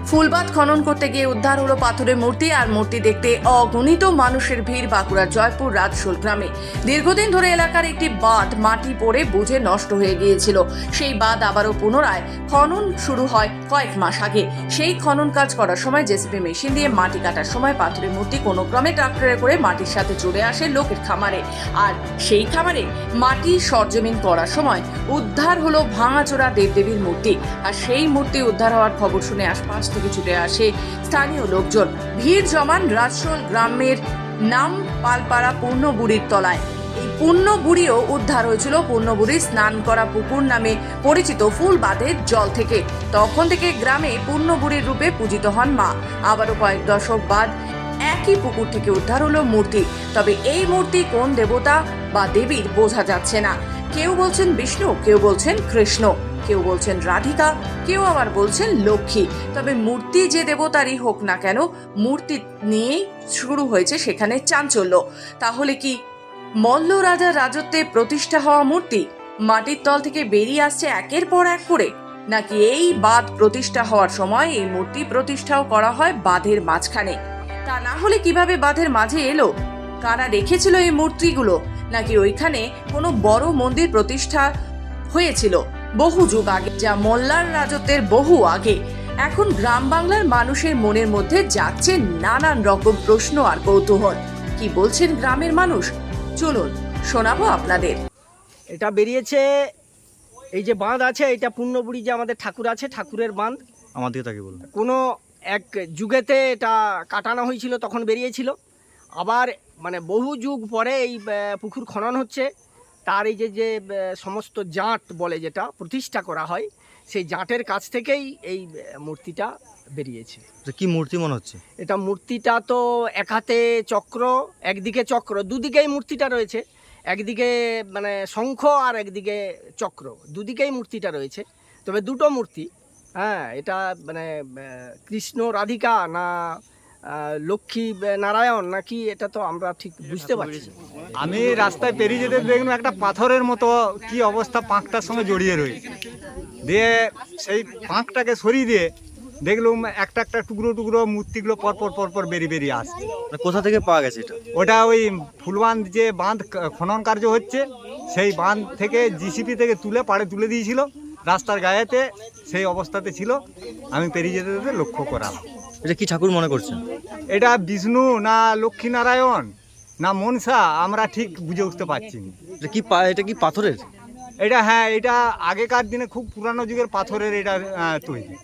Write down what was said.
ফুলবাদ খনন করতে গিয়ে উদ্ধার হলো পাথরের মূর্তি আর মূর্তি দেখতে অগণিত মানুষের ভিড় বাঁকুড়ার জয়পুর রাজশোল গ্রামে। দীর্ঘদিন ধরে এলাকার একটি বাঁধ মাটি পড়ে বুঝে নষ্ট হয়ে গিয়েছিল। সেই বাঁধ আবারও পুনরায় খনন শুরু হয় কয়েক মাস আগে। সেই খনন কাজ করার সময় জেসিপি মেশিন দিয়ে মাটি কাটার সময় পাথরের মূর্তি কোনো ক্রমে ট্রাক্টরে করে মাটির সাথে চলে আসে লোকের খামারে। আর সেই খামারে মাটি সরজমিন করার সময় উদ্ধার হলো ভাঙাচোরা দেবদেবীর মূর্তি। আর সেই মূর্তি উদ্ধার হওয়ার খবর শুনে আশপাশ থেকে ছুটে আসে স্থানীয় লোকজন। ভিড় জমান রাজশোল গ্রামের নাম পালপাড়া পূর্ণবুড়ির তলায়। এই পূর্ণবুড়িও উদ্ধার হয়েছিল পূর্ণবুড়ির স্নান করা পুকুর নামে পরিচিত ফুলবাঁধের জল থেকে। তখন থেকে গ্রামে পূর্ণবুড়ির রূপে পূজিত হন মা। আবারও কয়েক দশক বাদ একই পুকুর থেকে উদ্ধার হলো মূর্তি। তবে এই মূর্তি কোন দেবতা বা দেবীর বোঝা যাচ্ছে না। কেউ বলছেন বিষ্ণু, কেউ বলছেন কৃষ্ণ, কেউ বলছেন রাধিকা, কেউ আবার বলছেন লক্ষ্মী। তবে মূর্তি যে দেবতারই হোক না কেন, মূর্তি নিয়েই শুরু হয়েছে সেখানে চাঞ্চল্য। তাহলে কি মল্ল রাজার রাজত্বে প্রতিষ্ঠা হওয়া মূর্তি মাটির তল থেকে বেরিয়ে আসছে একের পর এক করে, নাকি এই বাঁধ প্রতিষ্ঠা হওয়ার সময় এই মূর্তি প্রতিষ্ঠাও করা হয় বাঁধের মাঝখানে? তা না হলে কিভাবে বাঁধের মাঝে এলো? কারা রেখেছিল এই মূর্তিগুলো? নাকি ওইখানে কোনো বড় মন্দির প্রতিষ্ঠা হয়েছিল বহু যুগ আগে, যা মোল্লার রাজত্বের বহু আগে? এখন গ্রাম বাংলার মানুষের মনের মধ্যে যাচ্ছে নানান রকম প্রশ্ন আর কৌতূহল। কি বলছেন গ্রামের মানুষ, চলুন শোনাবো আপনাদের। এটা বেরিয়েছে, এই যে বাঁধ আছে, এটা পূর্ণবুড়ি যে আমাদের ঠাকুর আছে, ঠাকুরের বাঁধ। আমাদের তাকে বলুন। কোনো এক যুগেতে এটা কাটানো হয়েছিল, তখন বেরিয়েছিল। আবার মানে বহু যুগ পরে এই পুকুর খনন হচ্ছে। তার এই যে সমস্ত জাঁট বলে যেটা প্রতিষ্ঠা করা হয়, সেই জাঁটের কাছ থেকেই এই মূর্তিটা বেরিয়েছে। কি মূর্তি মনে হচ্ছে? এটা মূর্তিটা তো এক হাতে চক্র, একদিকে চক্র, দুদিকেই মূর্তিটা রয়েছে। একদিকে মানে শঙ্খ আর একদিকে চক্র, দুদিকেই মূর্তিটা রয়েছে। তবে দুটো মূর্তি। হ্যাঁ, এটা মানে কৃষ্ণ রাধিকা না লক্ষ্মী নারায়ণ নাকি, এটা তো আমরা ঠিক বুঝতে পারছি না। আমি রাস্তায় পেরিয়ে যেতে দেখলাম একটা পাথরের মতো কি অবস্থা, পাঁকটার সঙ্গে জড়িয়ে রয়েছে। দিয়ে সেই পাঁকটাকে সরিয়ে দিয়ে দেখলাম একটা একটা টুকরো টুকরো মূর্তিগুলো পরপর পরপর বেরিয়ে আসছে। কোথা থেকে পাওয়া গেছে এটা? ওটা ওই ফুলবাঁধ যে বাঁধ খনন কার্য হচ্ছে, সেই বাঁধ থেকে জিসিপি থেকে তুলে পাড়ে তুলে দিয়েছিল, রাস্তার গায়েতে সেই অবস্থাতে ছিল। আমি পেরিয়ে যেতে যেতে লক্ষ্য করা। এটা কি ঠাকুর মনে করছেন? এটা বিষ্ণু না লক্ষ্মী নারায়ণ না মনসা, আমরা ঠিক বুঝে উঠতে পারছি না। এটা কি পাথরের? এটা হ্যাঁ, এটা আগেকার দিনে খুব পুরানো যুগের পাথরের এটা তৈরি।